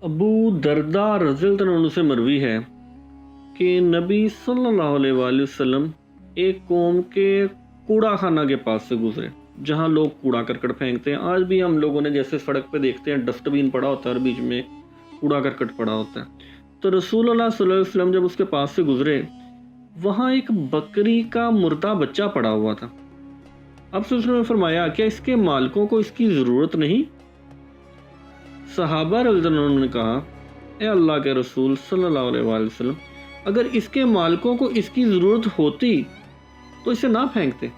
अबू दरदा रज़ियल्लाहु अन्हु से मरवी है कि नबी सल्लल्लाहु अलैहि वसल्लम एक कौम के कूड़ा खाना के पास से गुजरे जहाँ लोग कूड़ा करकट फेंकते हैं। आज भी हम लोगों ने जैसे सड़क पे देखते हैं डस्टबिन पड़ा होता है और बीच में कूड़ा करकट पड़ा होता है, तो रसूलुल्लाह सल्लल्लाहु अलैहि वसल्लम जब उसके पास से गुजरे वहाँ एक बकरी का मुर्दा बच्चा पड़ा हुआ था। अब उसने फरमाया, क्या इसके मालिकों को इसकी ज़रूरत नहीं? सहाबा रज़ियल्लाहु अन्हुम ने कहा, ए अल्लाह के रसूल सल्लल्लाहु अलैहि वसल्लम, अगर इसके मालिकों को इसकी ज़रूरत होती तो इसे ना फेंकते।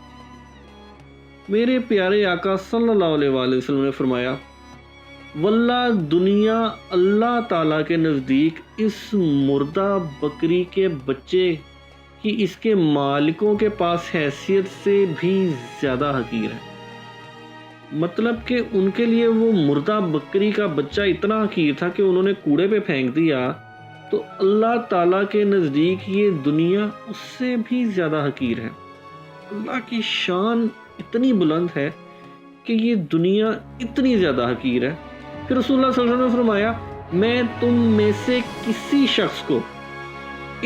मेरे प्यारे आका सल्लल्लाहु अलैहि वसल्लम ने फरमाया, वल्लाह दुनिया अल्लाह ताला के नज़दीक इस मुर्दा बकरी के बच्चे की इसके मालिकों के पास हैसियत से भी ज़्यादा हकीर है। मतलब कि उनके लिए वो मुर्दा बकरी का बच्चा इतना हकीर था कि उन्होंने कूड़े पे फेंक दिया, तो अल्लाह ताला के नज़दीक ये दुनिया उससे भी ज़्यादा हकीर है। अल्लाह की शान इतनी बुलंद है कि ये दुनिया इतनी ज़्यादा हकीर है। फिर रसूलुल्लाह सल्लल्लाहु अलैहि वसल्लम ने फरमाया, मैं तुम में से किसी शख्स को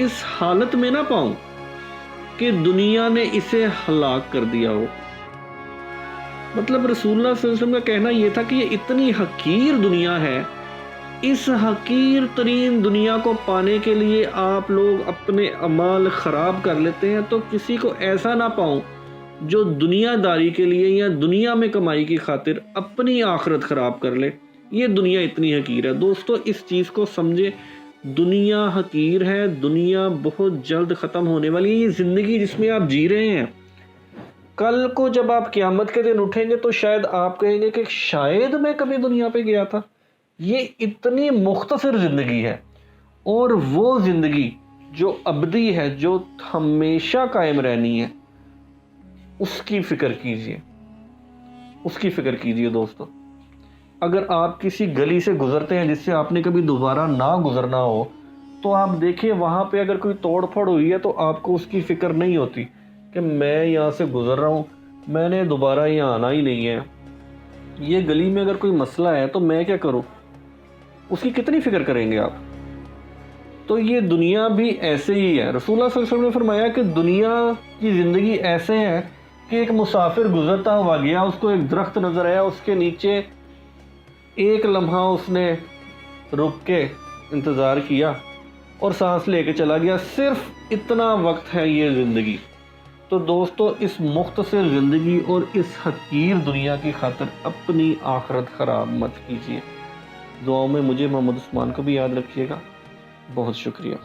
इस हालत में ना पाऊं कि दुनिया ने इसे हलाक कर दिया हो। मतलब रसूलुल्लाह सल्लल्लाहु अलैहि वसल्लम का कहना यह था कि ये इतनी हकीर दुनिया है, इस हकीर तरीन दुनिया को पाने के लिए आप लोग अपने अमाल ख़राब कर लेते हैं, तो किसी को ऐसा ना पाऊं जो दुनियादारी के लिए या दुनिया में कमाई की खातिर अपनी आखिरत ख़राब कर ले। ये दुनिया इतनी हकीर है। दोस्तों, इस चीज़ को समझे, दुनिया हकीर है, दुनिया बहुत जल्द ख़त्म होने वाली है। ये ज़िंदगी जिसमें आप जी रहे हैं, कल को जब आप क़यामत के दिन उठेंगे तो शायद आप कहेंगे कि शायद मैं कभी दुनिया पे गया था। ये इतनी मुख्तसर ज़िंदगी है, और वो ज़िंदगी जो अबदी है, जो हमेशा कायम रहनी है, उसकी फ़िक्र कीजिए, उसकी फ़िक्र कीजिए। दोस्तों, अगर आप किसी गली से गुज़रते हैं जिससे आपने कभी दोबारा ना गुज़रना हो, तो आप देखिए वहाँ पे अगर कोई तोड़ फोड़ हुई है तो आपको उसकी फ़िक्र नहीं होती कि मैं यहाँ से गुज़र रहा हूँ, मैंने दोबारा यहाँ आना ही नहीं है। ये गली में अगर कोई मसला है तो मैं क्या करूँ, उसकी कितनी फ़िक्र करेंगे आप। तो ये दुनिया भी ऐसे ही है। रसूलुल्लाह सल्लल्लाहु अलैहि वसल्लम ने फरमाया कि दुनिया की ज़िंदगी ऐसे है कि एक मुसाफिर गुज़रता हुआ गया, उसको एक दरख्त नज़र आया, उसके नीचे एक लम्हा उसने रुक के इंतज़ार किया और सांस लेके चला गया। सिर्फ इतना वक्त है ये ज़िंदगी। तो दोस्तों, इस मुख्तसर ज़िंदगी और इस हकीर दुनिया की खातिर अपनी आखिरत ख़राब मत कीजिए। दुआओं में मुझे मोहम्मद उस्मान को भी याद रखिएगा। बहुत शुक्रिया।